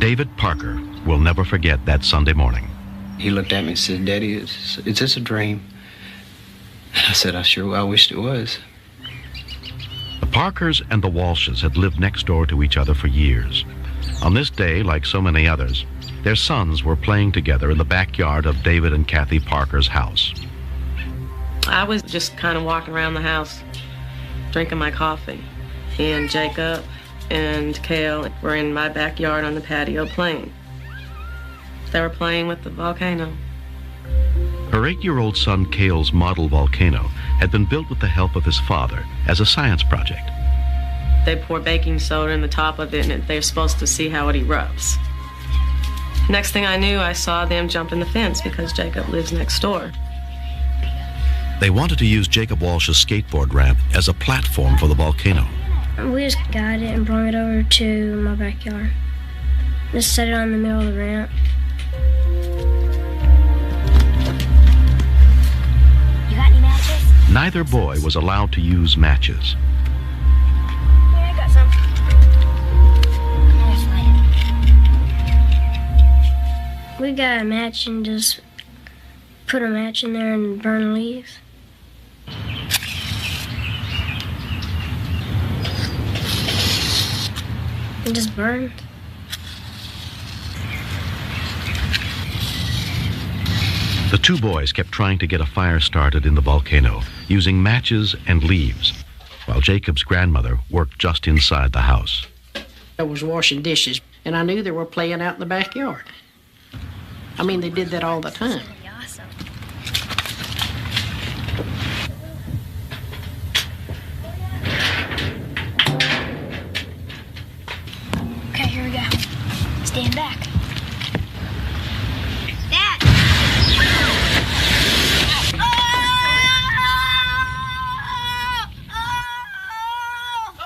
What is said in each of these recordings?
David Parker will never forget that Sunday morning. He looked at me and said, "Daddy, is this a dream?" I said, I wished it was. The Parkers and the Walshes had lived next door to each other for years. On this day, like so many others, their sons were playing together in the backyard of David and Kathy Parker's house. I was just kind of walking around the house, drinking my coffee. And Jacob and Cale were in my backyard on the patio playing. They were playing with the Vacano. Her 8-year-old son Cale's model Vacano had been built with the help of his father as a science project. They pour baking soda in the top of it, and they're supposed to see how it erupts. Next thing I knew, I saw them jumping the fence because Jacob lives next door. They wanted to use Jacob Walsh's skateboard ramp as a platform for the volcano. We just got it and brought it over to my backyard. Just set it on the middle of the ramp. You got any matches? Neither boy was allowed to use matches. Yeah, I got some. Let's light it. We got a match and just put a match in there and burn leaves. It just burned. The two boys kept trying to get a fire started in the volcano using matches and leaves, while Jacob's grandmother worked just inside the house. I was washing dishes, and I knew they were playing out in the backyard. I mean, they did that all the time. Awesome. Okay, here we go. Stand back. Dad!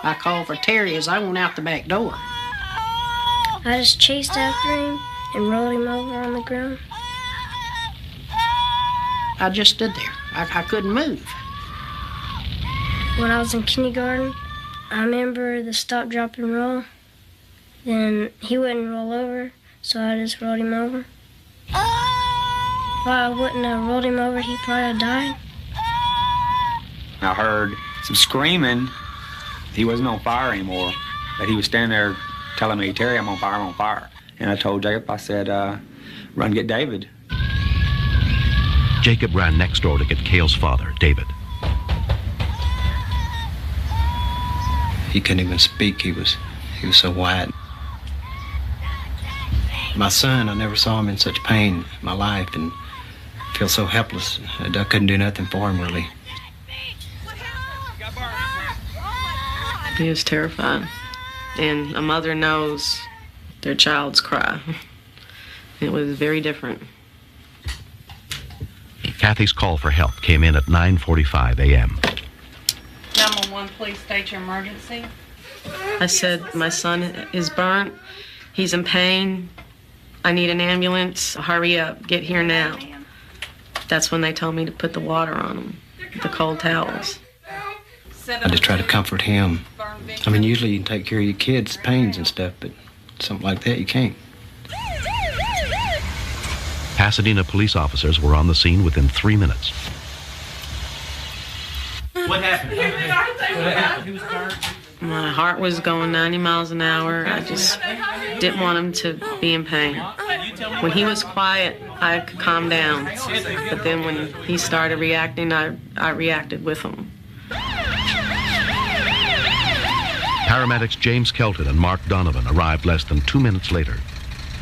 I called for Terry as I went out the back door. I just chased after him and rolled him over on the ground. I just stood there. I couldn't move. When I was in kindergarten, I remember the stop, drop, and roll. Then he wouldn't roll over, so I just rolled him over. If I wouldn't have rolled him over, he probably have died. I heard some screaming. He wasn't on fire anymore, but he was standing there telling me, "Terry, I'm on fire, I'm on fire." And I told Jacob, I said, "Run get David." Jacob ran next door to get Cale's father, David. He couldn't even speak. He was so white. My son, I never saw him in such pain in my life, and I feel so helpless. I couldn't do nothing for him, really. He was terrified. And a mother knows their child's cry. It was very different. Kathy's call for help came in at 9:45 a.m. 911, please state your emergency. I said, my son is burnt. He's in pain. I need an ambulance. Hurry up. Get here now. That's when they told me to put the water on him, the cold towels. I just try to comfort him. I mean, usually you can take care of your kids' pains and stuff, but something like that, you can't. Pasadena police officers were on the scene within 3 minutes. What happened? What happened? He was burnt. My heart was going 90 miles an hour. I just didn't want him to be in pain. When he was quiet, I could calm down. But then when he started reacting, I reacted with him. Paramedics James Kelton and Mark Donovan arrived less than 2 minutes later.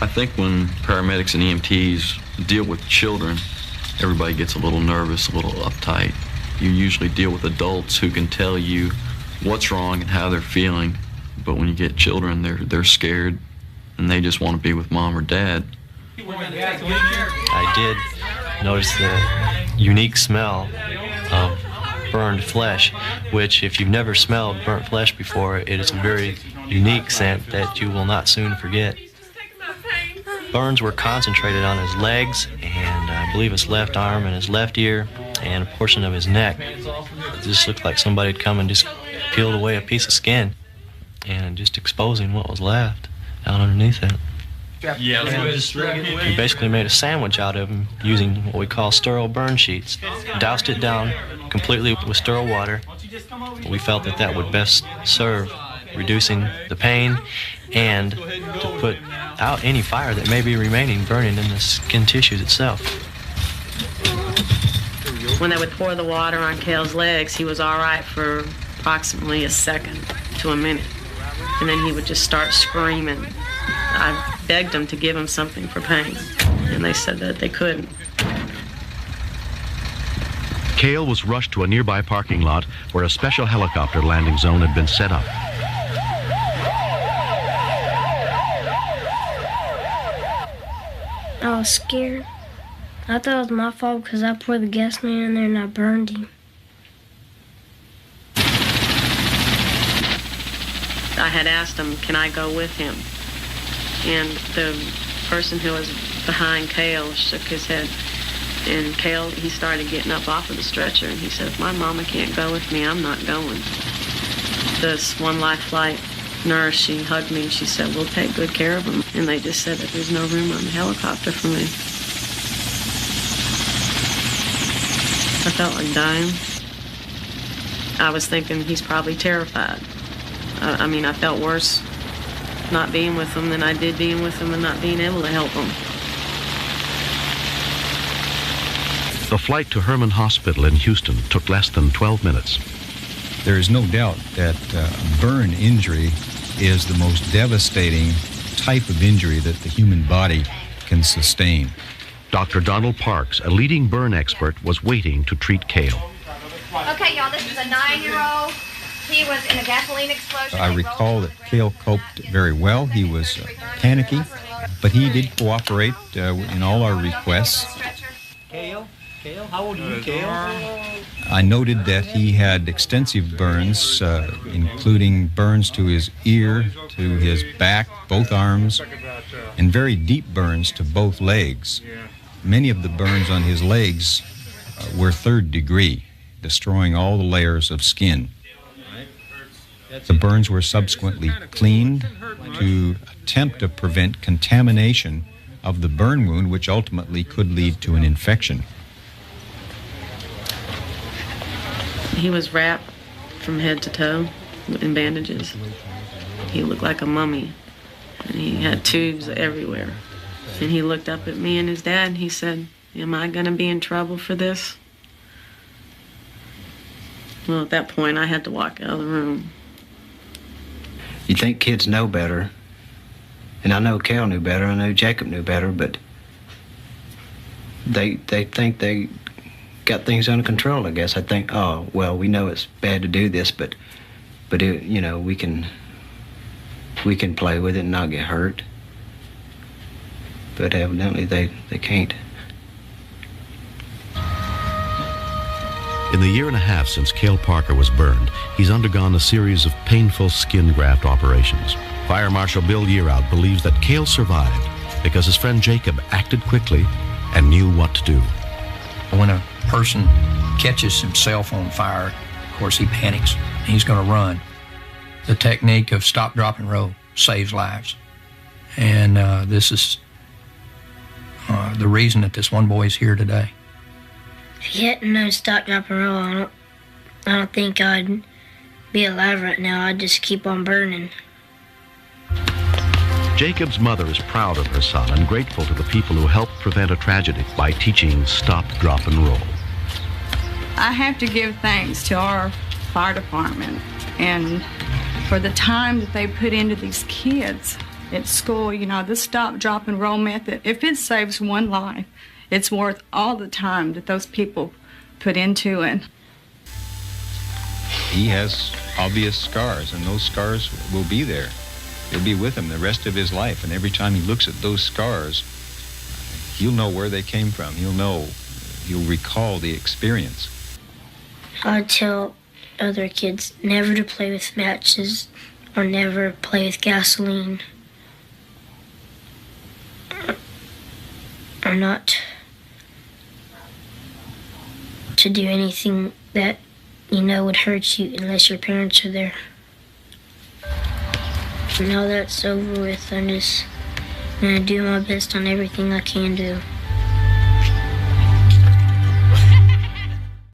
I think when paramedics and EMTs deal with children, everybody gets a little nervous, a little uptight. You usually deal with adults who can tell you what's wrong and how they're feeling. But when you get children, they're scared and they just want to be with mom or dad. I did notice the unique smell of burned flesh, which if you've never smelled burnt flesh before, it is a very unique scent that you will not soon forget. Burns were concentrated on his legs and I believe his left arm and his left ear and a portion of his neck. It just looked like somebody had come and just peeled away a piece of skin and just exposing what was left out underneath it. We basically made a sandwich out of him using what we call sterile burn sheets. Doused it down completely with sterile water. We felt that that would best serve reducing the pain and to put out any fire that may be remaining burning in the skin tissues itself. When they would pour the water on Cale's legs, he was all right for approximately a second to a minute. And then he would just start screaming. I begged them to give him something for pain, and they said that they couldn't. Cale was rushed to a nearby parking lot where a special helicopter landing zone had been set up. I was scared. I thought it was my fault because I poured the gasoline in there and I burned him. I had asked him, can I go with him? And the person who was behind Cale shook his head. And Cale, he started getting up off of the stretcher, and he said, if my mama can't go with me, I'm not going. This One Life Flight nurse, she hugged me, and she said, we'll take good care of him. And they just said that there's no room on the helicopter for me. I felt like dying. I was thinking he's probably terrified. I mean, I felt worse not being with him than I did being with him and not being able to help him. The flight to Herman Hospital in Houston took less than 12 minutes. There is no doubt that burn injury is the most devastating type of injury that the human body can sustain. Dr. Donald Parks, a leading burn expert, was waiting to treat Cale. Okay, y'all, this is a 9-year-old. He was in a gasoline explosion. I recall that Cale coped very well. He was panicky, but he did cooperate in all our requests. Cale, how old are you, Cale? I noted that he had extensive burns, including burns to his ear, to his back, both arms, and very deep burns to both legs. Many of the burns on his legs were third degree, destroying all the layers of skin. The burns were subsequently cleaned to attempt to prevent contamination of the burn wound, which ultimately could lead to an infection. He was wrapped from head to toe in bandages. He looked like a mummy, and he had tubes everywhere. And he looked up at me and his dad, and he said, am I going to be in trouble for this? Well, at that point, I had to walk out of the room. You think kids know better, and I know Cale knew better, I know Jacob knew better, but they think they got things under control, I guess. I think, oh, well, we know it's bad to do this, but it, you know, we can play with it and not get hurt. But evidently they can't. In the year and a half since Cale Parker was burned, he's undergone a series of painful skin graft operations. Fire Marshal Bill Yearout believes that Cale survived because his friend Jacob acted quickly and knew what to do. When a person catches himself on fire, of course he panics and he's going to run. The technique of stop, drop, and roll saves lives. And this is the reason that this one boy is here today. If he hadn't known stop, drop, and roll, I don't think I'd be alive right now. I'd just keep on burning. Jacob's mother is proud of her son and grateful to the people who helped prevent a tragedy by teaching stop, drop, and roll. I have to give thanks to our fire department and for the time that they put into these kids at school. You know, the stop, drop, and roll method, if it saves one life, it's worth all the time that those people put into it. He has obvious scars, and those scars will be there. They'll be with him the rest of his life, and every time he looks at those scars, he'll know where they came from. He'll recall the experience. I'd tell other kids never to play with matches or never play with gasoline. Or not to do anything that you know would hurt you unless your parents are there. Now that's over with, I'm just and I do my best on everything I can do.